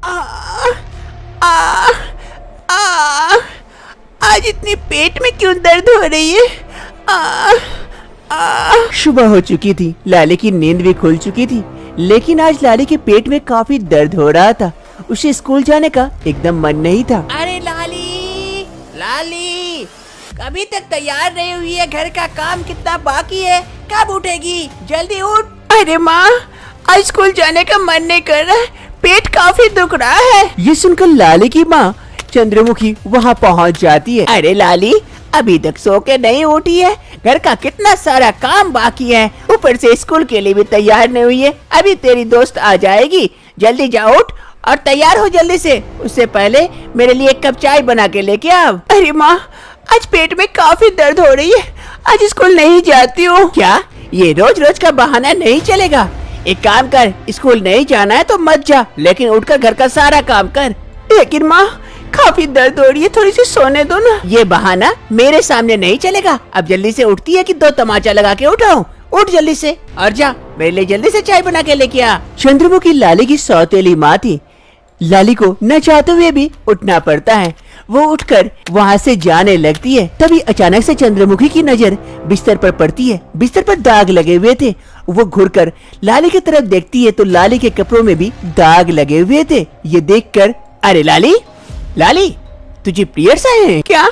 आ, आ, आज इतनी पेट में क्यों दर्द हो रही है? सुबह हो चुकी थी, लाली की नींद भी खुल चुकी थी, लेकिन आज लाली के पेट में काफी दर्द हो रहा था। उसे स्कूल जाने का एकदम मन नहीं था। अरे लाली, लाली, अभी तक तैयार नहीं हुई है। घर का काम कितना बाकी है, कब उठेगी? जल्दी उठ। अरे माँ, आज स्कूल जाने का मन नहीं कर रहा है, पेट काफी दुख रहा है। ये सुनकर लाली की माँ चंद्रमुखी वहाँ पहुँच जाती है। अरे लाली, अभी तक सो के नहीं उठी है, घर का कितना सारा काम बाकी है, ऊपर से स्कूल के लिए भी तैयार नहीं हुई है। अभी तेरी दोस्त आ जाएगी, जल्दी जा उठ और तैयार हो जल्दी से। उससे पहले मेरे लिए एक कप चाय बना के लेके आ। अरे माँ, आज पेट में काफी दर्द हो रही है, आज स्कूल नहीं जाती हूँ। क्या ये रोज रोज का बहाना नहीं चलेगा? एक काम कर, स्कूल नहीं जाना है तो मत जा, लेकिन उठकर घर का सारा काम कर। लेकिन माँ, काफी दर्द हो रही है, थोड़ी सी सोने दो ना। ये बहाना मेरे सामने नहीं चलेगा। अब जल्दी से उठती है कि दो तमाचा लगा के उठाऊं? उठ जल्दी से और जा, मेरे लिए जल्दी से चाय बना के लेके आ। चंद्रमुखी लाली की सौतेली माँ थी। लाली को न चाहते हुए भी उठना पड़ता है। वो उठकर वहाँ से जाने लगती है। तभी अचानक से चंद्रमुखी की नजर बिस्तर पर पड़ती है। बिस्तर पर दाग लगे हुए थे। वो घुरकर लाली की तरफ देखती है तो लाली के कपड़ों में भी दाग लगे हुए थे। ये देखकर, अरे लाली, लाली, तुझे पीरियड्स आए हैं क्या?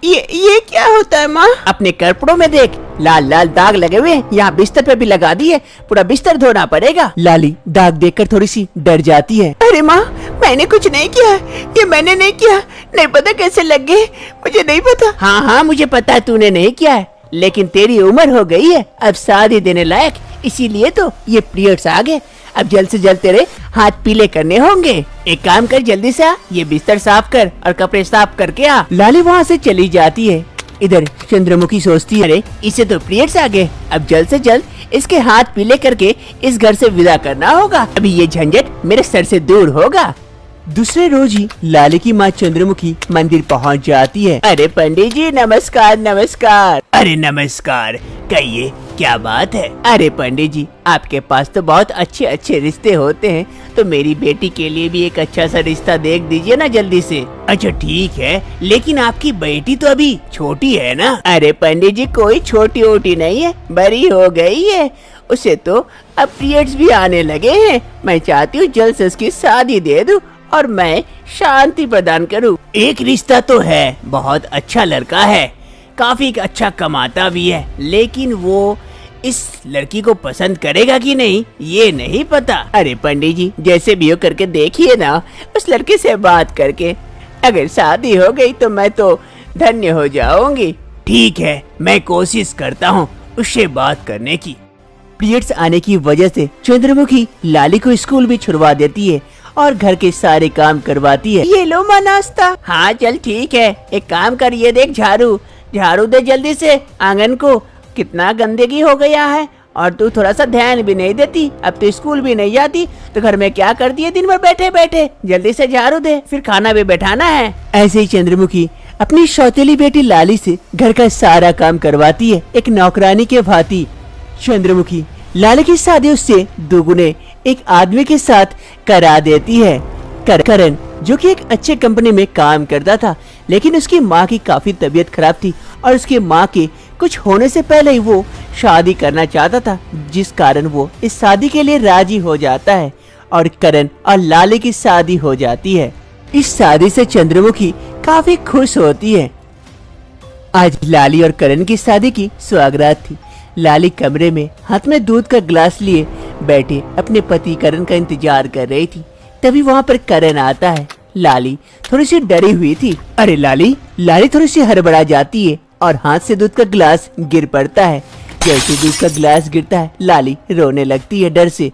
ये क्या होता है माँ? अपने कपड़ों में देख, लाल लाल दाग लगे हुए हैं। यहाँ बिस्तर पे भी लगा दिए, पूरा बिस्तर धोना पड़ेगा। लाली दाग देखकर थोड़ी सी डर जाती है। अरे माँ, मैंने कुछ नहीं किया, ये मैंने नहीं किया। नहीं पता कैसे लग गए, मुझे नहीं पता। हाँ हाँ, मुझे पता है तूने नहीं किया है, लेकिन तेरी उम्र हो गई है अब शादी देने लायक, इसीलिए तो ये पीरियड्स आ गए। अब जल्द से जल्द तेरे हाथ पीले करने होंगे। एक काम कर, जल्दी से आ, ये बिस्तर साफ कर और कपड़े साफ करके आ। लाली वहाँ से चली जाती है। इधर चंद्रमुखी सोचती है, अरे इसे तो पीरियड्स आ गए, अब जल्द से जल्द इसके हाथ पीले करके इस घर से विदा करना होगा। अभी ये झंझट मेरे सर से दूर होगा। दूसरे रोज ही लाली की माँ चंद्रमुखी मंदिर पहुँच जाती है। अरे पंडित जी, नमस्कार नमस्कार। अरे नमस्कार, कहिए क्या बात है? अरे पंडित जी, आपके पास तो बहुत अच्छे अच्छे रिश्ते होते हैं, तो मेरी बेटी के लिए भी एक अच्छा सा रिश्ता देख दीजिए ना जल्दी से। अच्छा ठीक है, लेकिन आपकी बेटी तो अभी छोटी है ना? अरे पंडित जी, कोई छोटी वोटी नहीं है, बड़ी हो गई है, उसे तो अब पीरियड्स भी आने लगे हैं। मैं चाहती हूँ जल्द से उसकी शादी दे दूँ और मैं शांति प्रदान करूँ। एक रिश्ता तो है, बहुत अच्छा लड़का है, काफी अच्छा कमाता भी है, लेकिन वो इस लड़की को पसंद करेगा कि नहीं ये नहीं पता। अरे पंडित जी, जैसे भी हो करके देखिए ना, उस लड़के से बात करके अगर शादी हो गई तो मैं तो धन्य हो जाऊंगी। ठीक है, मैं कोशिश करता हूँ उससे बात करने की। पीरियड्स आने की वजह से चंद्रमुखी लाली को स्कूल भी छुड़वा देती है और घर के सारे काम करवाती है। ये लो माँ नाश्ता। हाँ चल ठीक है, एक काम कर, ये देख झाड़ू, झाड़ू दे जल्दी से आंगन को, कितना गंदगी हो गया है। और तू थोड़ा सा ध्यान भी नहीं देती, अब तो स्कूल भी नहीं जाती, तो घर में क्या करती है दिन भर बैठे बैठे? जल्दी से झाड़ू दे, फिर खाना भी बैठाना है। ऐसे ही चंद्रमुखी अपनी सौतेली बेटी लाली से घर का सारा काम करवाती है, एक नौकरानी के भांति। चंद्रमुखी लाली की शादी उससे दुगुने एक आदमी के साथ करा देती है, करण, जो कि एक अच्छे कंपनी में काम करता था, लेकिन उसकी माँ की काफी तबीयत खराब थी और उसकी माँ के कुछ होने से पहले ही वो शादी करना चाहता था, जिस कारण वो इस शादी के लिए राजी हो जाता है और करण और लाली की शादी हो जाती है। इस शादी से चंद्रमुखी काफी खुश होती है। आज लाली और करण की शादी की सुहागरात थी। लाली कमरे में हाथ में दूध का गिलास लिए बैठे अपने पति करण का इंतजार कर रही थी। तभी वहाँ पर करण आता है। लाली थोड़ी सी डरी हुई थी। अरे लाली, लाली थोड़ी सी हड़बड़ा जाती है और हाथ से दूध का गिलास गिर पड़ता है। जैसे दूध का गिलास गिरता है, लाली रोने लगती है डर से।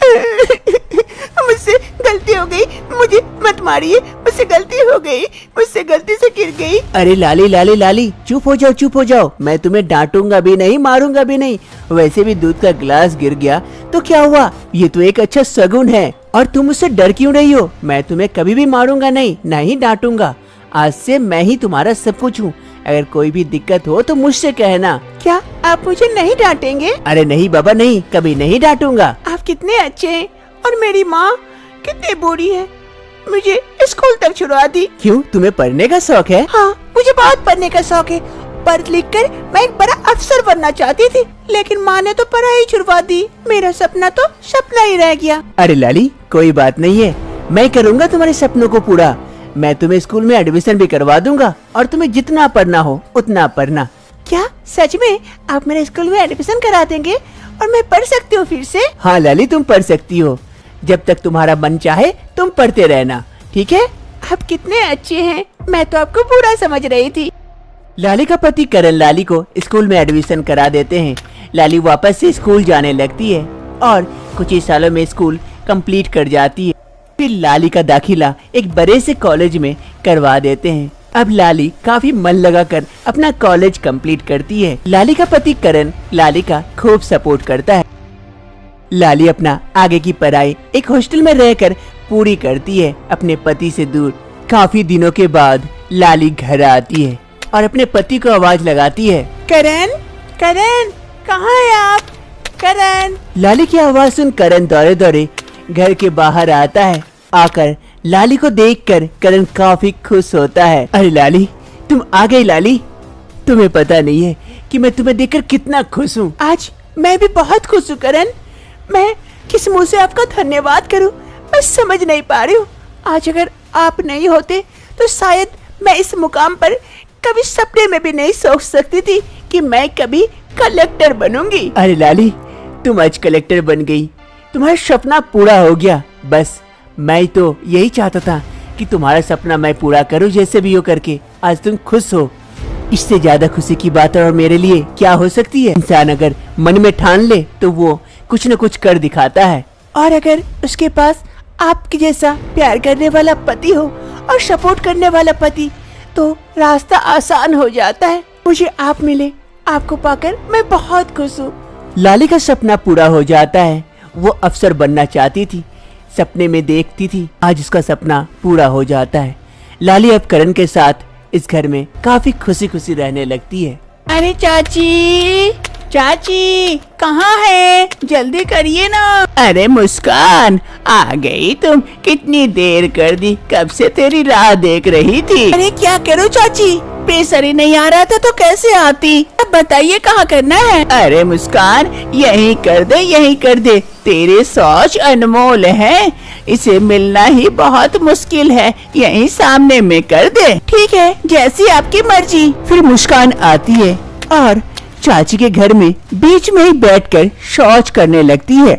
मुझसे गलती हो गई, मुझे मत मारिए, मुझसे गलती हो गई, मुझसे गलती से गिर गई। अरे लाली लाली लाली, चुप हो जाओ, चुप हो जाओ, मैं तुम्हें डांटूंगा भी नहीं, मारूंगा भी नहीं। वैसे भी दूध का गिलास गिर गया तो क्या हुआ, ये तो एक अच्छा शगुन है। और तुम मुझसे डर क्यों रही हो? मैं तुम्हें कभी भी मारूंगा नहीं, नहीं डांटूंगा। आज से मैं ही तुम्हारा सब कुछ हूँ। अगर कोई भी दिक्कत हो तो मुझसे कहना। क्या आप मुझे नहीं डांटेंगे? अरे नहीं बाबा, नहीं, कभी नहीं डांटूंगा। आप कितने अच्छे हैं और मेरी माँ कितनी बुरी है। मुझे स्कूल तक छुड़वा दी। क्यों, तुम्हें पढ़ने का शौक है? हाँ, मुझे बहुत पढ़ने का शौक है। पढ़ लिख कर मैं एक बड़ा अफसर बनना चाहती थी, लेकिन माँ ने तो पढ़ाई छुड़वा दी। मेरा सपना तो सपना ही रह गया। अरे लाली, कोई बात नहीं है, मैं करूँगा तुम्हारे सपनों को पूरा। मैं तुम्हें स्कूल में एडमिशन भी करवा दूंगा और तुम्हें जितना पढ़ना हो उतना पढ़ना। क्या सच में आप मेरे स्कूल में एडमिशन करा देंगे और मैं पढ़ सकती हूँ फिर से? हाँ लाली, तुम पढ़ सकती हो। जब तक तुम्हारा मन चाहे तुम पढ़ते रहना, ठीक है? आप कितने अच्छे हैं, मैं तो आपको बुरा समझ रही थी। लाली का पति करण लाली को स्कूल में एडमिशन करा देते हैं। लाली वापस से स्कूल जाने लगती है और कुछ ही सालों में स्कूल कंप्लीट कर जाती है। फिर लाली का दाखिला एक बड़े से कॉलेज में करवा देते हैं। अब लाली काफी मन लगाकर अपना कॉलेज कंप्लीट करती है। लाली का पति करण लाली का खूब सपोर्ट करता है। लाली अपना आगे की पढ़ाई एक हॉस्टल में रहकर पूरी करती है, अपने पति से दूर। काफी दिनों के बाद लाली घर आती है और अपने पति को आवाज लगाती है, करण, करण, कहाँ है आप? करण। लाली की आवाज सुन करण दौड़े दौड़े घर के बाहर आता है। आकर लाली को देखकर करण काफी खुश होता है। अरे लाली, तुम आ गई। लाली, तुम्हें पता नहीं है कि मैं तुम्हें देखकर कितना खुश हूँ। आज मैं भी बहुत खुश हूँ करण। मैं किस मुंह से आपका धन्यवाद करूँ, मैं समझ नहीं पा रही हूँ। आज अगर आप नहीं होते तो शायद मैं इस मुकाम पर कभी सपने में भी नहीं सोच सकती थी कि मैं कभी कलेक्टर बनूंगी। अरे लाली, तुम आज कलेक्टर बन गई, तुम्हारा सपना पूरा हो गया। बस मैं तो यही चाहता था कि तुम्हारा सपना मैं पूरा करूं जैसे भी हो करके। आज तुम खुश हो, इससे ज्यादा खुशी की बात और मेरे लिए क्या हो सकती है। इंसान अगर मन में ठान ले तो वो कुछ न कुछ कर दिखाता है। और अगर उसके पास आपके जैसा प्यार करने वाला पति हो और सपोर्ट करने वाला पति, तो रास्ता आसान हो जाता है। मुझे आप मिले, आपको पाकर मैं बहुत खुश हूँ। लाली का सपना पूरा हो जाता है। वो अफसर बनना चाहती थी, सपने में देखती थी, आज उसका सपना पूरा हो जाता है। लाली अब करण के साथ इस घर में काफी खुशी खुशी रहने लगती है। अरे चाची, चाची कहाँ है? जल्दी करिए ना। अरे मुस्कान, आ गई तुम? कितनी देर कर दी, कब से तेरी राह देख रही थी। अरे क्या करूँ चाची, प्रेशर ही नहीं आ रहा था तो कैसे आती। अब बताइए कहाँ करना है? अरे मुस्कान, यही कर दे, यही कर दे। तेरे सोच अनमोल है, इसे मिलना ही बहुत मुश्किल है। यही सामने में कर दे। ठीक है, जैसी आपकी मर्जी। फिर मुस्कान आती है और चाची के घर में बीच में ही बैठकर शौच करने लगती है।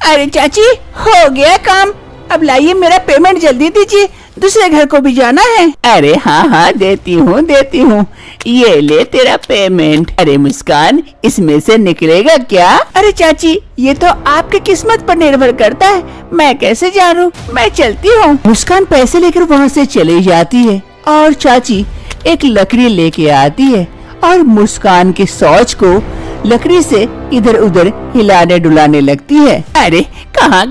अरे चाची, हो गया काम। अब लाइए, मेरा पेमेंट जल्दी दीजिए, दूसरे घर को भी जाना है। अरे हाँ हाँ, देती हूँ, ये ले तेरा पेमेंट। अरे मुस्कान, इसमें से निकलेगा क्या? अरे चाची, ये तो आपकी किस्मत पर निर्भर करता है, मैं कैसे जानूं? मैं चलती हूँ। मुस्कान पैसे लेकर वहाँ से चली जाती है और चाची एक लकड़ी लेके आती है और मुस्कान के शौच को लकड़ी से इधर उधर हिलाने डुलाने लगती है। अरे कहाँ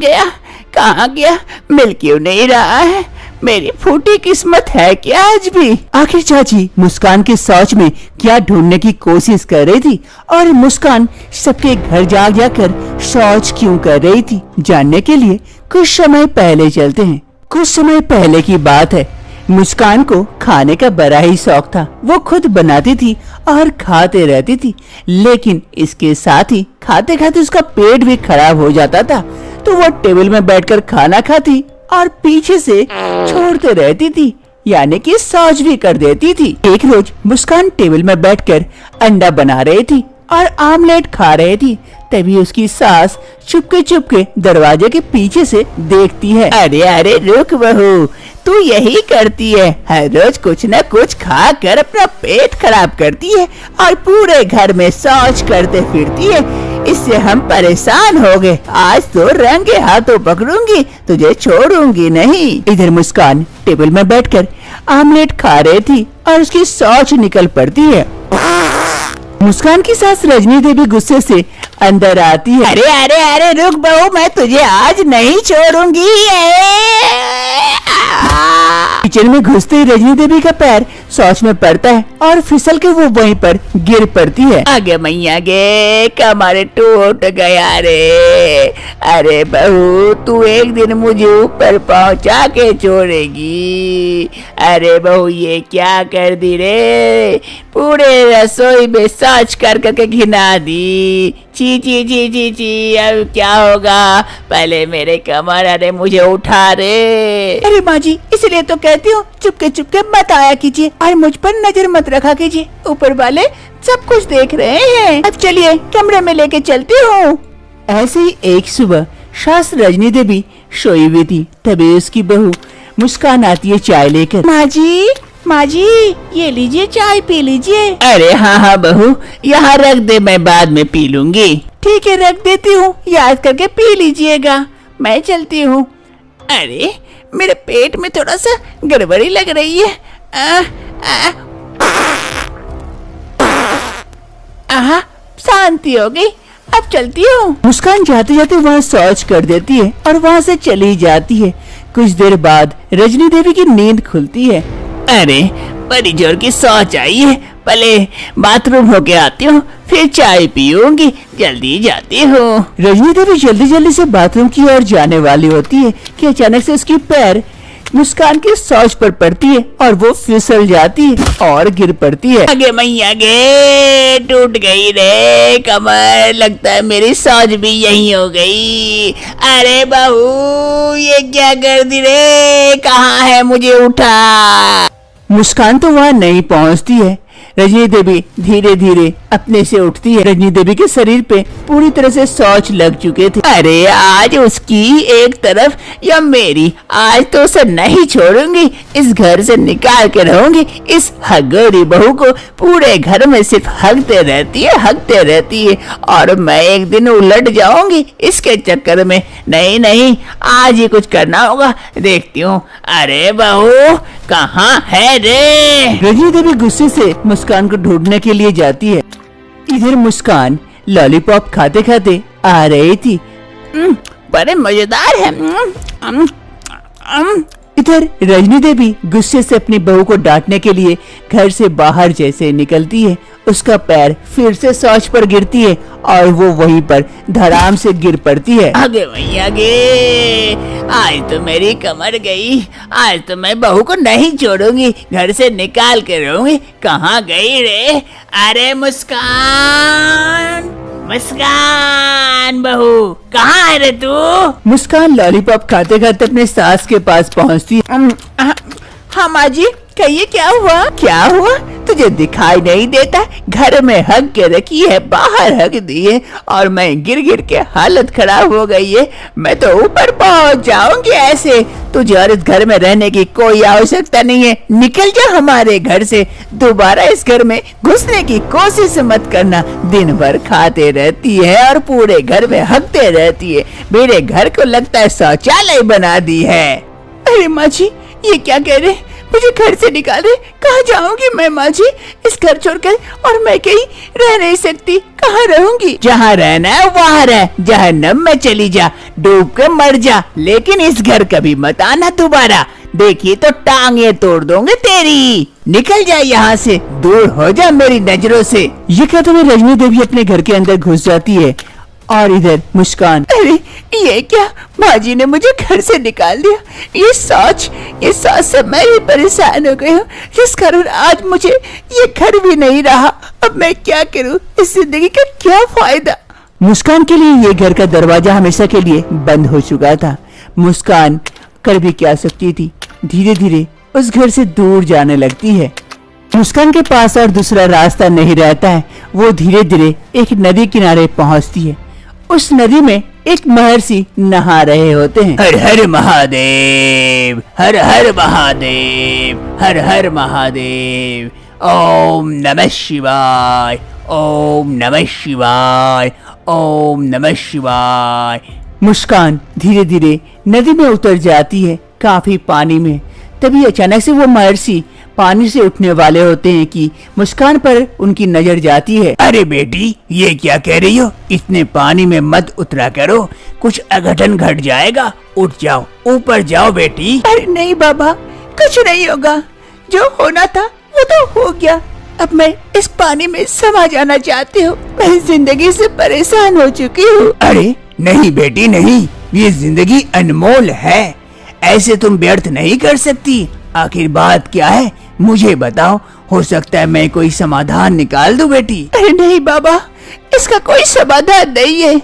गया, मिल क्यों नहीं रहा है? मेरी फूटी किस्मत है क्या आज भी? आखिर चाची मुस्कान के शौच में क्या ढूंढने की कोशिश कर रही थी और मुस्कान सबके घर जा जाकर शौच क्यों कर रही थी, जानने के लिए कुछ समय पहले चलते हैं। कुछ समय पहले की बात है। मुस्कान को खाने का बड़ा ही शौक था। वो खुद बनाती थी और खाते रहती थी, लेकिन इसके साथ ही खाते खाते उसका पेट भी खराब हो जाता था। तो वो टेबल में बैठकर खाना खाती और पीछे से छोड़ते रहती थी, यानी कि शौच भी कर देती थी। एक रोज मुस्कान टेबल में बैठकर अंडा बना रही थी और आमलेट खा रही थी। तभी उसकी सास चुपके दरवाजे के पीछे से देखती है। अरे रुक बहू, तू यही करती है, हर रोज कुछ न कुछ खा कर अपना पेट खराब करती है और पूरे घर में शौच करते फिरती है। इससे हम परेशान हो गए। आज तो रंगे हाथों पकड़ूंगी, तुझे छोड़ूंगी नहीं। इधर मुस्कान टेबल में बैठकर आमलेट खा रही थी और उसकी शौच निकल पड़ती है। मुस्कान की सास रजनी देवी गुस्से से अंदर आती है। अरे रुक बहू, मैं तुझे आज नहीं छोड़ूंगी। किचन में घुसते ही रजनी देवी का पैर शौच में पड़ता है और फिसल के वो वहीं पर गिर पड़ती है। आगे मैया गे, कमर टूट गया रे। अरे बहू, तू एक दिन मुझे ऊपर पहुंचा के छोड़ेगी। अरे बहू, ये क्या कर दी रे, पूरे रसोई में शौच कर करके घिना दी। ची ची ची ची ची, अब क्या होगा? पहले मेरे कमर, अरे मुझे उठा रे। अरे माँ जी, इसलिए तो कहती हूँ चुपके मत आया कीजिए और मुझ पर नजर मत रखा कीजिए। ऊपर वाले सब कुछ देख रहे हैं। अब चलिए कमरे में लेके चलती हूँ। ऐसे ही एक सुबह सास रजनी देवी सोई हुई थी, तभी उसकी बहू मुस्कान आती है चाय लेकर। माँ जी, ये लीजिए, चाय पी लीजिए। अरे हाँ बहू, यहाँ रख दे, मैं बाद में पी लूंगी। ठीक है, रख देती हूँ, याद करके पी लीजिएगा। मैं चलती हूँ। अरे मेरे पेट में थोड़ा सा गड़बड़ी लग रही है। आहा, शांति हो गई, अब चलती हूँ। मुस्कान जाते जाते वहाँ शौच कर देती है और वहाँ से चली जाती है। कुछ देर बाद रजनी देवी की नींद खुलती है। अरे बड़ी जोर की शौच आई है, पहले बाथरूम होके आती हूँ, फिर चाय पीऊंगी, जल्दी जाती हूँ। रजनी देवी जल्दी जल्दी से बाथरूम की ओर जाने वाली होती है कि अचानक से उसकी पैर मुस्कान के शौच पर पड़ती है और वो फिसल जाती है और गिर पड़ती है। आगे मैया गे, टूट गई रे कमर, लगता है मेरी शौच भी यहीं हो गई। अरे बहू, ये क्या कर दी रे, कहाँ है, मुझे उठा। मुस्कान तो वहाँ नहीं पहुँचती है। रजनी देवी धीरे धीरे अपने से उठती है। रजनी देवी के शरीर पे पूरी तरह से शौच लग चुके थे। अरे आज उसकी एक तरफ या मेरी, आज तो उसे नहीं छोड़ूंगी, इस घर से निकाल के रहूंगी। इस हगोरी बहू को पूरे घर में सिर्फ हगते रहती है और मैं एक दिन उलट जाऊंगी इसके चक्कर में। नहीं, आज ही कुछ करना होगा, देखती हूँ। अरे बहू, कहाँ है रे? रजनी देवी गुस्से से मुस्कान को ढूंढने के लिए जाती है। इधर मुस्कान लॉलीपॉप खाते खाते आ रही थी। बड़े मजेदार है। इधर रजनी देवी गुस्से से अपनी बहू को डांटने के लिए घर से बाहर जैसे निकलती है, उसका पैर फिर से शौच पर गिरती है और वो वहीं पर धड़ाम से गिर पड़ती है। आगे भैया गे, आज तो मेरी कमर गई, आज तो मैं बहू को नहीं छोड़ूंगी, घर से निकाल के रहूंगी। कहाँ गई रे? अरे मुस्कान बहू, कहाँ है रे तू? मुस्कान लॉलीपॉप खाते खाते अपने सास के पास पहुँचती है। हाँ माँ जी, कहिए क्या हुआ? तुझे दिखाई नहीं देता? घर में हग के रखी है, बाहर हग दी है और मैं गिर के हालत खराब हो गई है। मैं तो ऊपर पहुंच जाऊंगी ऐसे। तुझे और इस घर में रहने की कोई आवश्यकता नहीं है, निकल जा हमारे घर से। दोबारा इस घर में घुसने की कोशिश मत करना। दिन भर खाते रहती है और पूरे घर में हगते रहती है। मेरे घर को लगता है शौचालय बना दी है। अरे माँ जी, ये क्या कह रहे? मुझे घर से निकाल रहे? कहाँ जाऊंगी मैं माँ जी? इस घर छोड़कर और मैं कहीं रह नहीं सकती। कहाँ रहूंगी? जहाँ रहना है वहाँ रह, जहन्नम में चली जा, डूब के मर जा, लेकिन इस घर कभी मत आना दोबारा। देखिए तो टांगे तोड़ दूंगे तेरी। निकल जा यहाँ से, दूर हो जा मेरी नजरों से। ये कहते हुए रजनी देवी अपने घर के अंदर घुस जाती है और इधर मुस्कान, अरे ये क्या, माँ जी ने मुझे घर से निकाल दिया। ये सोच से मैं भी परेशान हो गई हूँ, जिस कारण आज मुझे ये घर भी नहीं रहा। अब मैं क्या करूँ? इस जिंदगी का क्या फायदा? मुस्कान के लिए ये घर का दरवाजा हमेशा के लिए बंद हो चुका था। मुस्कान कर भी क्या सकती थी, धीरे धीरे उस घर से दूर जाने लगती है। मुस्कान के पास और दूसरा रास्ता नहीं रहता है। वो धीरे धीरे एक नदी किनारे पहुंचती है। उस नदी में एक महर्षि नहा रहे होते हैं। हर हर महादेव, हर हर महादेव, हर हर महादेव। ओम नमः शिवाय, ओम नमः शिवाय, ओम नमः शिवाय। मुस्कान धीरे धीरे नदी में उतर जाती है, काफी पानी में। तभी अचानक से वो महर्षि पानी से उठने वाले होते हैं कि मुस्कान पर उनकी नजर जाती है। अरे बेटी, ये क्या कह रही हो? इतने पानी में मत उतरा करो, कुछ अघटन घट जाएगा। उठ जाओ, ऊपर जाओ बेटी। अरे नहीं बाबा, कुछ नहीं होगा, जो होना था वो तो हो गया। अब मैं इस पानी में समा जाना चाहती हूँ। मैं जिंदगी से परेशान हो चुकी हूँ। अरे नहीं बेटी नहीं, ये जिंदगी अनमोल है, ऐसे तुम व्यर्थ नहीं कर सकती। आखिर बात क्या है मुझे बताओ, हो सकता है मैं कोई समाधान निकाल दूं बेटी। अरे नहीं बाबा, इसका कोई समाधान नहीं है।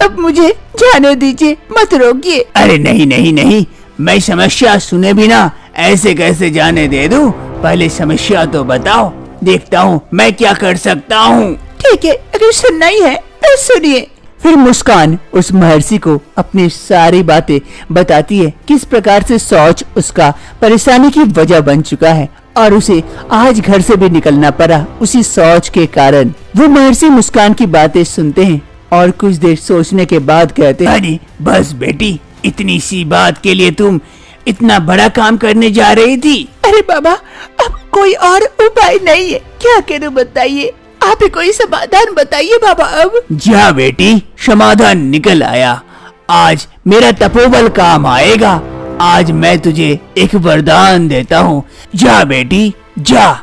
अब मुझे जाने दीजिए, मत रोकिए। अरे नहीं नहीं नहीं, मैं समस्या सुने बिना ऐसे कैसे जाने दे दूं? पहले समस्या तो बताओ, देखता हूँ मैं क्या कर सकता हूँ। ठीक है, अगर सुनना ही है तो सुनिए। फिर मुस्कान उस महर्षि को अपनी सारी बातें बताती है, किस प्रकार से शौच उसका परेशानी की वजह बन चुका है और उसे आज घर से भी निकलना पड़ा उसी शौच के कारण। वो महर्षि मुस्कान की बातें सुनते हैं और कुछ देर सोचने के बाद कहते हैं, अरे बस बेटी, इतनी सी बात के लिए तुम इतना बड़ा काम करने जा रही थी? अरे बाबा, अब कोई और उपाय नहीं है, क्या करूं बताइए? आप ही कोई समाधान बताइए बाबा। अब जा बेटी, समाधान निकल आया। आज मेरा तपोबल काम आएगा। आज मैं तुझे एक वरदान देता हूँ। जा बेटी जा,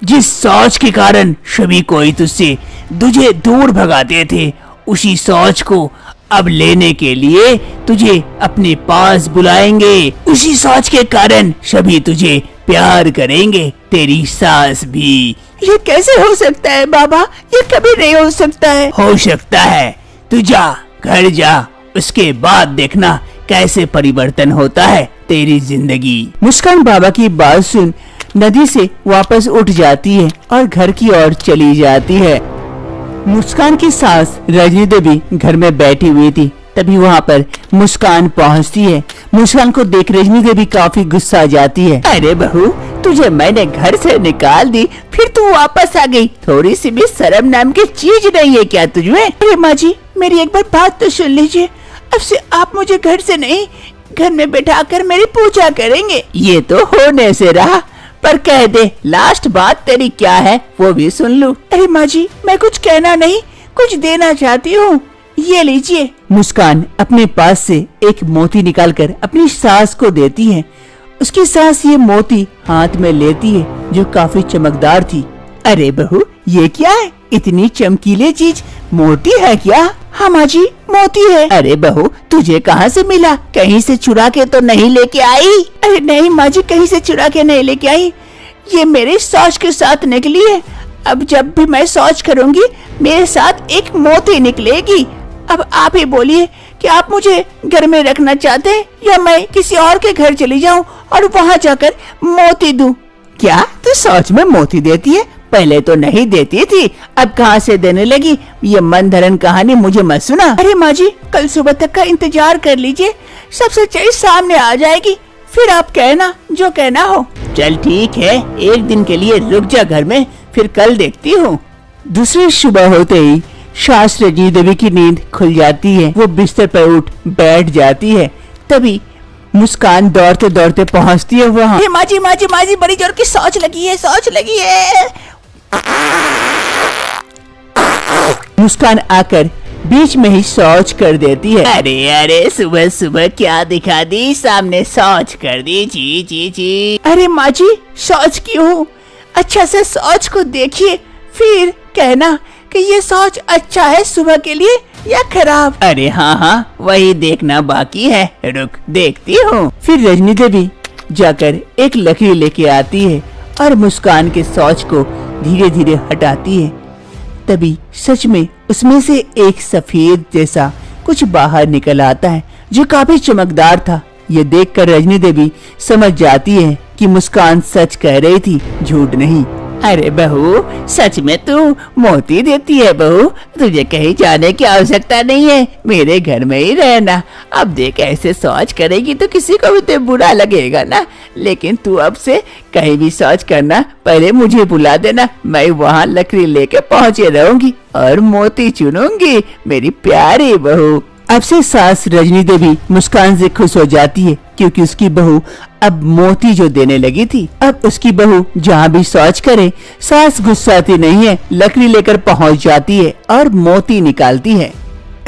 जिस सोच के कारण सभी कोई तुझे दूर भगाते थे, उसी सोच को अब लेने के लिए तुझे अपने पास बुलाएंगे। उसी सोच के कारण सभी तुझे प्यार करेंगे, तेरी सास भी। ये कैसे हो सकता है बाबा? ये कभी नहीं हो सकता है। हो सकता है, तू जा, घर जा, उसके बाद देखना कैसे परिवर्तन होता है तेरी जिंदगी। मुस्कान बाबा की बात सुन नदी से वापस उठ जाती है और घर की ओर चली जाती है। मुस्कान की सास रजनी देवी घर में बैठी हुई थी, तभी वहाँ पर मुस्कान पहुँचती है। मुस्कान को देख रजनी देवी काफी गुस्सा आ जाती है। अरे बहू, तुझे मैंने घर से निकाल दी, फिर तू वापस आ गई। थोड़ी सी भी शर्म नाम की चीज नहीं है क्या तुझमें? अरे माँ जी, मेरी एक बार बात तो सुन लीजिए। अब से आप मुझे घर से नहीं, घर में बैठाकर मेरी पूजा करेंगे। ये तो होने से रहा, पर कह दे लास्ट बात तेरी क्या है वो भी सुन लूं। अरे माँ जी, मैं कुछ कहना नहीं, कुछ देना चाहती हूँ, ये लीजिए। मुस्कान अपने पास से एक मोती निकालकर अपनी सास को देती है। उसकी सास ये मोती हाथ में लेती है जो काफी चमकदार थी। अरे बहू, ये क्या है? इतनी चमकीली चीज मोती है क्या? हाँ माँ जी, मोती है। अरे बहू, तुझे कहाँ से मिला? कहीं से चुरा के तो नहीं लेके आई? अरे नहीं माँ जी, कहीं से चुरा के नहीं लेके आई, ये मेरे शौच के साथ निकली है। अब जब भी मैं शौच करूँगी मेरे साथ एक मोती निकलेगी। अब आप ही बोलिए कि आप मुझे घर में रखना चाहते हैं या मैं किसी और के घर चली जाऊं और वहां जाकर मोती दूं? क्या तू शौच में मोती देती है? पहले तो नहीं देती थी, अब कहाँ से देने लगी? ये मनधरण कहानी मुझे मत सुना। अरे माँ जी, कल सुबह तक का इंतजार कर लीजिए, सब सच्चाई सामने आ जाएगी, फिर आप कहना जो कहना हो। चल ठीक है, एक दिन के लिए रुक जा घर में, फिर कल देखती हूँ। दूसरी सुबह होते ही सास रजनी देवी की नींद खुल जाती है। वो बिस्तर पर उठ बैठ जाती है। तभी मुस्कान दौड़ते दौड़ते पहुँचती है वहाँ। माँ जी, माँ जी, माँ जी, बड़ी जोर की शौच लगी है, शौच लगी है। मुस्कान आकर बीच में ही शौच कर देती है। अरे अरे, सुबह सुबह क्या दिखा दी, सामने शौच कर दी। जी जी जी। अरे माँ जी, शौच क्यों? अच्छा से शौच को देखिए, फिर कहना कि ये शौच अच्छा है सुबह के लिए या खराब। अरे हाँ, वही देखना बाकी है, रुक देखती हूँ। फिर रजनी देवी जाकर एक लकड़ी लेके आती है और मुस्कान के शौच को धीरे धीरे हटाती है। तभी सच में उसमें से एक सफेद जैसा कुछ बाहर निकल आता है जो काफी चमकदार था। ये देखकर रजनी देवी समझ जाती है कि मुस्कान सच कह रही थी, झूठ नहीं। अरे बहू, सच में तू मोती देती है बहू, तुझे कहीं जाने की आवश्यकता नहीं है, मेरे घर में ही रहना। अब देख, ऐसे शौच करेगी तो किसी को भी तो बुरा लगेगा ना, लेकिन तू अब से कहीं भी शौच करना पहले मुझे बुला देना, मैं वहाँ लकड़ी लेके पहुँचे रहूंगी और मोती चुनूंगी, मेरी प्यारी बहू। अब से सास रजनी देवी मुस्कान से खुश हो जाती है क्योंकि उसकी बहू अब मोती जो देने लगी थी। अब उसकी बहू जहाँ भी शौच करे सास गुस्साती नहीं है, लकड़ी लेकर पहुँच जाती है और मोती निकालती है।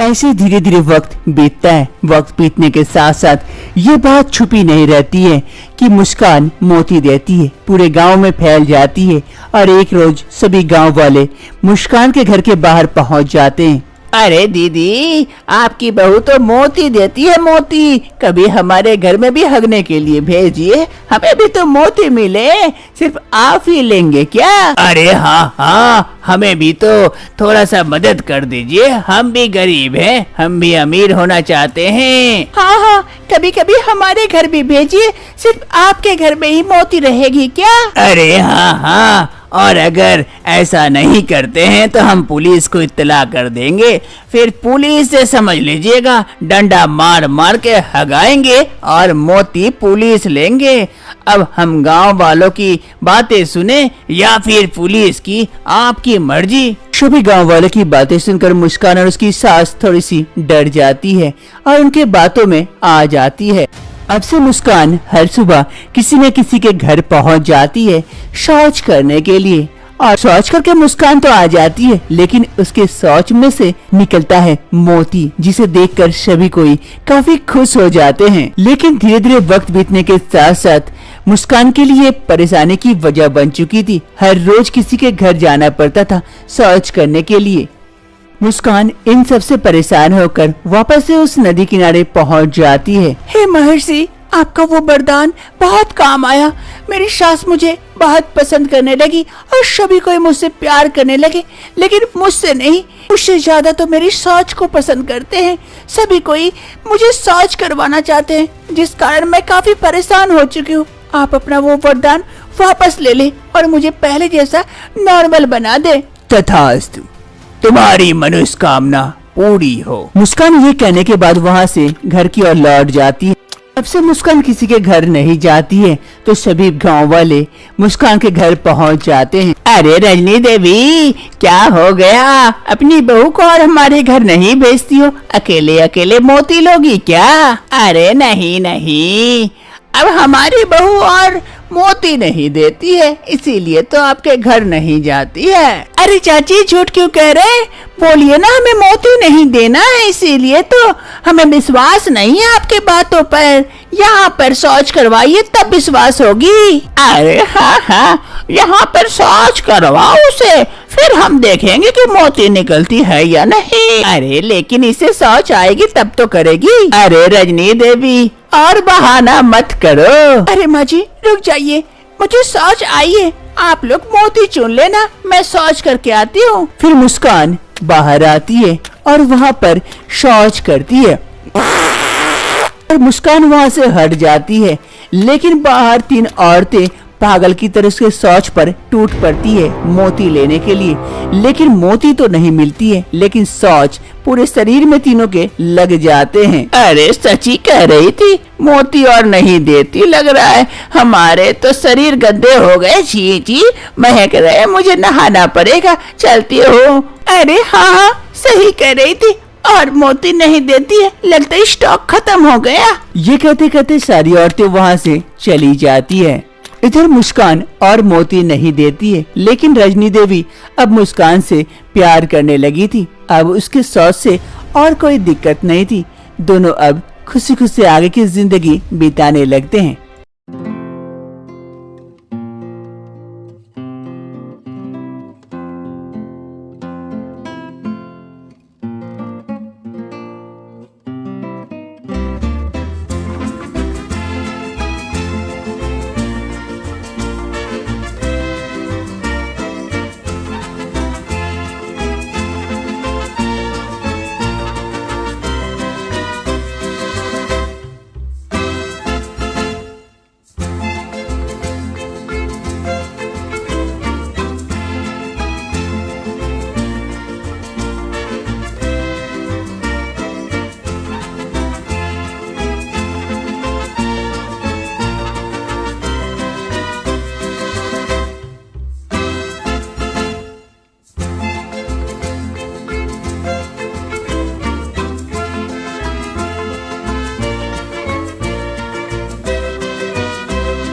ऐसे धीरे धीरे वक्त बीतता है। वक्त बीतने के साथ साथ ये बात छुपी नहीं रहती है कि मुस्कान मोती देती है, पूरे गांव में फैल जाती है और एक रोज सभी गांव वाले मुस्कान के घर के बाहर पहुंच जाते हैं। अरे दीदी, आपकी बहू तो मोती देती है, मोती। कभी हमारे घर में भी हगने के लिए भेजिए, हमें भी तो मोती मिले। सिर्फ आप ही लेंगे क्या? अरे हाँ हाँ, हमें भी तो थोड़ा सा मदद कर दीजिए, हम भी गरीब हैं, हम भी अमीर होना चाहते हैं। हाँ हाँ, कभी कभी हमारे घर भी भेजिए। सिर्फ आपके घर में ही मोती रहेगी क्या? अरे हाँ हाँ, और अगर ऐसा नहीं करते हैं तो हम पुलिस को इत्तला कर देंगे, फिर पुलिस से समझ लीजिएगा डंडा मार मार के हगाएंगे और मोती पुलिस लेंगे। अब हम गांव वालों की बातें सुने या फिर पुलिस की, आपकी मर्जी। सभी गांव वालों की बातें सुनकर मुस्कान और उसकी सास थोड़ी सी डर जाती है और उनके बातों में आ जाती है। अब से मुस्कान हर सुबह किसी न किसी के घर पहुंच जाती है शौच करने के लिए, और शौच करके मुस्कान तो आ जाती है, लेकिन उसके शौच में से निकलता है मोती, जिसे देखकर सभी कोई काफी खुश हो जाते हैं। लेकिन धीरे धीरे वक्त बीतने के साथ साथ मुस्कान के लिए परेशानी की वजह बन चुकी थी। हर रोज किसी के घर जाना पड़ता था शौच करने के लिए। मुस्कान इन सब से परेशान होकर वापस से उस नदी किनारे पहुंच जाती है। हे महर्षि, आपका वो वरदान बहुत काम आया। मेरी सास मुझे बहुत पसंद करने लगी और सभी कोई मुझसे प्यार करने लगे, लेकिन मुझसे नहीं, मुझसे ज्यादा तो मेरी सास को पसंद करते हैं। सभी कोई मुझे सास करवाना चाहते हैं, जिस कारण मैं काफी परेशान हो चुकी हूँ। आप अपना वो वरदान वापस ले ले और मुझे पहले जैसा नॉर्मल बना दे। तथास्तु, तुम्हारी मनोकामना पूरी हो। मुस्कान ये कहने के बाद वहाँ से घर की ओर लौट जाती है। अब से मुस्कान किसी के घर नहीं जाती है तो सभी गांव वाले मुस्कान के घर पहुंच जाते हैं। अरे रजनी देवी, क्या हो गया? अपनी बहू को और हमारे घर नहीं भेजती हो? अकेले अकेले मोती लोगी क्या? अरे नहीं नहीं, अब हमारी बहू और मोती नहीं देती है, इसीलिए तो आपके घर नहीं जाती है। अरे चाची, झूठ क्यों कह रहे? बोलिए ना, हमें मोती नहीं देना है, इसीलिए तो। हमें विश्वास नहीं है आपके बातों पर। यहाँ पर शौच करवाइए तब विश्वास होगी। अरे हाँ हाँ, यहाँ पर शौच करवाओ उसे, फिर हम देखेंगे कि मोती निकलती है या नहीं। अरे लेकिन इसे शौच आएगी तब तो करेगी। अरे रजनी देवी, और बहाना मत करो। अरे माँ जी, रुक जाइए, मुझे शौच आई है, आप लोग मोती चुन लेना, मैं शौच करके आती हूँ। फिर मुस्कान बाहर आती है और वहाँ पर शौच करती है और मुस्कान वहाँ से हट जाती है, लेकिन बाहर तीन औरतें पागल की तरह उसके शौच पर टूट पड़ती है मोती लेने के लिए, लेकिन मोती तो नहीं मिलती है, लेकिन शौच पूरे शरीर में तीनों के लग जाते हैं। अरे सची कह रही थी, मोती और नहीं देती, लग रहा है हमारे तो शरीर गंदे हो गए। छी छी, महक रहे, मुझे नहाना पड़ेगा, चलती हो। अरे हाँ, सही कह रही थी, और मोती नहीं देती है, लगता है स्टॉक खत्म हो गया। ये कहते कहते सारी औरतें वहाँ से चली जाती है। इधर मुस्कान और मोती नहीं देती है, लेकिन रजनी देवी अब मुस्कान से प्यार करने लगी थी। अब उसके शौच से और कोई दिक्कत नहीं थी। दोनों अब खुशी खुशी आगे की जिंदगी बिताने लगते हैं।